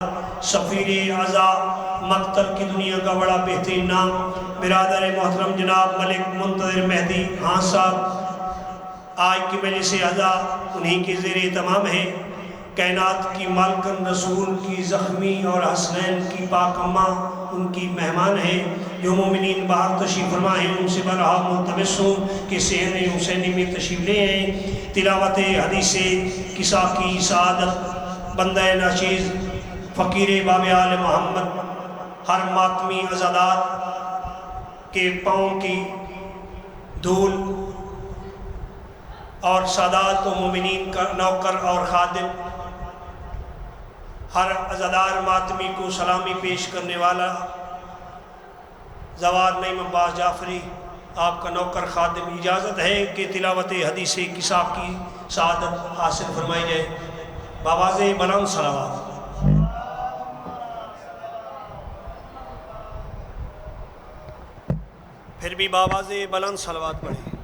سفیر اعضا مقتل کی دنیا کا بڑا بہترین نام برادر محترم جناب ملک منتظر مہدی ہاں صاحب آج کی مجلس اعضا انہی کی زیر اہتمام ہے۔ کائنات کی مالکن رسول کی زخمی اور حسنین کی پاک اماں ان کی مہمان ہیں جو مومنین باہر تشریف فرما ہیں، ان سے برہا ملتمس ہوں کہ صحن حسینی میں تشریف لے ہیں۔ تلاوت حدیث قصہ کی سعادت بندہ ناچیز فقیر باب آل محمد ہر ماتمی عزادار کے پاؤں کی دھول اور سادات و مومنین کا نوکر اور خادم ہر عزادار ماتمی کو سلامی پیش کرنے والا زوار نعیم عباس جعفری آپ کا نوکر خادم اجازت ہے کہ تلاوت حدیث قصہ کی سعادت حاصل فرمائی جائے۔ بآواز بلند صلوات۔ پھر بھی بآواز بلند صلوات پڑھیں۔